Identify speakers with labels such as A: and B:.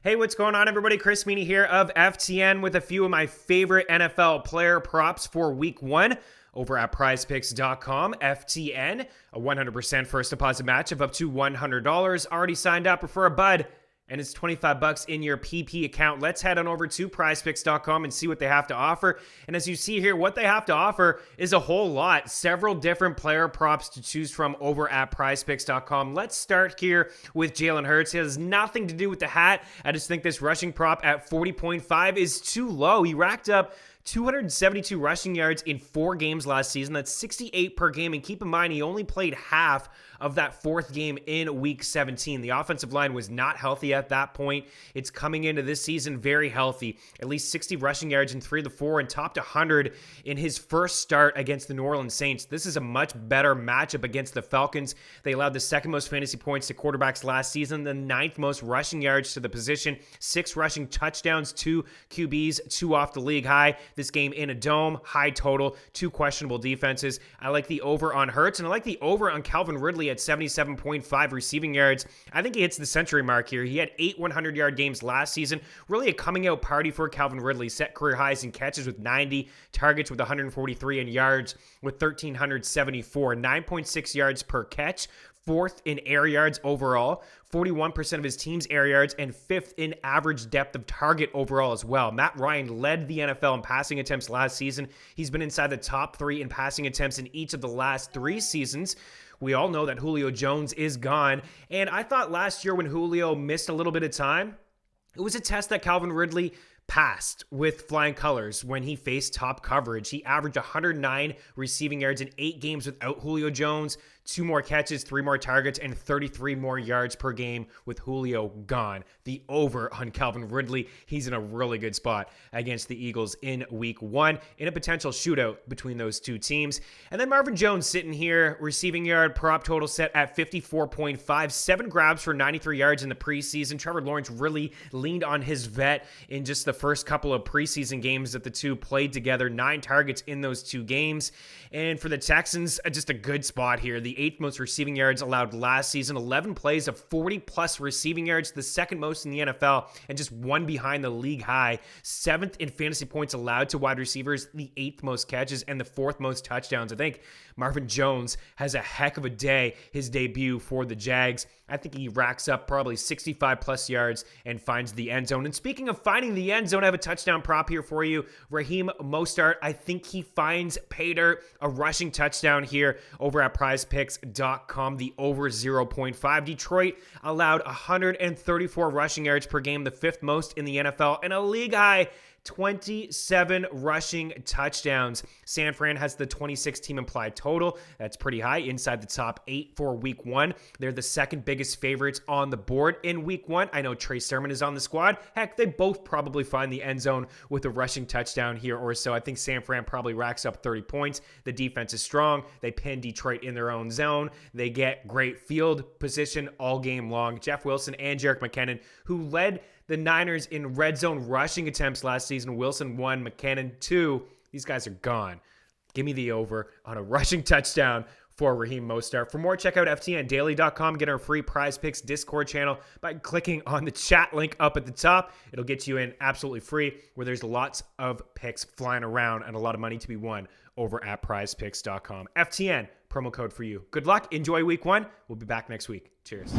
A: Hey, what's going on, everybody? Chris Meany here of FTN with a few of my favorite NFL player props for week one over at PrizePicks.com. FTN, a 100% first deposit match of up to $100. Already signed up for a bud, and it's $25 in your PP account. Let's head on over to PrizePicks.com and see what they have to offer. And as you see here, what they have to offer is a whole lot. Several different player props to choose from over at PrizePicks.com. Let's start here with Jalen Hurts. It has nothing to do with the hat. I just think this rushing prop at 40.5 is too low. He racked up 272 rushing yards in 4 games last season. That's 68 per game. And keep in mind, he only played half of that 4th game in week 17. The offensive line was not healthy at that point. It's coming into this season very healthy. At least 60 rushing yards in 3 of the 4 and topped 100 in his first start against the New Orleans Saints. This is a much better matchup against the Falcons. They allowed the 2nd most fantasy points to quarterbacks last season, the 9th most rushing yards to the position, 6 rushing touchdowns, 2 QBs, 2 off the league high. This game in a dome, high total, 2 questionable defenses. I like the over on Hurts, and I like the over on Calvin Ridley at 77.5 receiving yards. I think he hits the century mark here. He had 8 100-yard games last season. Really a coming-out party for Calvin Ridley. Set career highs in catches with 90, targets with 143, and yards with 1,374. 9.6 yards per catch. 4th in air yards overall, 41% of his team's air yards, and 5th in average depth of target overall as well. Matt Ryan led the NFL in passing attempts last season. He's been inside the top 3 in passing attempts in each of the last 3 seasons. We all know that Julio Jones is gone, and I thought last year when Julio missed a little bit of time, it was a test that Calvin Ridley passed with flying colors when he faced top coverage. He averaged 109 receiving yards in 8 games without Julio Jones, 2 more catches, 3 more targets, and 33 more yards per game with Julio gone. The over on Calvin Ridley, he's in a really good spot against the Eagles in week 1 in a potential shootout between those 2 teams. And then Marvin Jones sitting here, receiving yard prop total set at 54.5, 7 grabs for 93 yards in the preseason. Trevor Lawrence really leaned on his vet in just the first couple of preseason games that the two played together. 9 targets in those 2 games. And for the Texans, just a good spot here. The 8th most receiving yards allowed last season, 11 plays of 40-plus receiving yards, the 2nd most in the NFL, and just 1 behind the league high. 7th in fantasy points allowed to wide receivers, the 8th most catches, and the 4th most touchdowns. I think Marvin Jones has a heck of a day, his debut for the Jags. I think he racks up probably 65-plus yards and finds the end zone. And speaking of finding the end zone, I have a touchdown prop here for you. Raheem Mostert, I think he finds pay dirt, a rushing touchdown here over at PrizePicks.com. The over 0.5. Detroit allowed 134 rushing yards per game, the 5th most in the NFL, and a league high 27 rushing touchdowns. San Fran has the 26 team implied total. That's pretty high, inside the top 8 for week 1. They're the 2nd biggest favorites on the board in week 1. I know Trey Sermon is on the squad. Heck, they both probably find the end zone with a rushing touchdown here or so. I think San Fran probably racks up 30 points. The defense is strong. They pin Detroit in their own zone. They get great field position all game long. Jeff Wilson and Jerick McKinnon, who led the Niners in red zone rushing attempts last season. Wilson 1, McKinnon 2. These guys are gone. Give me the over on a rushing touchdown for Raheem Mostert. For more, check out FTNDaily.com. Get our free PrizePicks Discord channel by clicking on the chat link up at the top. It'll get you in absolutely free, where there's lots of picks flying around and a lot of money to be won over at PrizePicks.com. FTN, promo code for you. Good luck. Enjoy week 1. We'll be back next week. Cheers.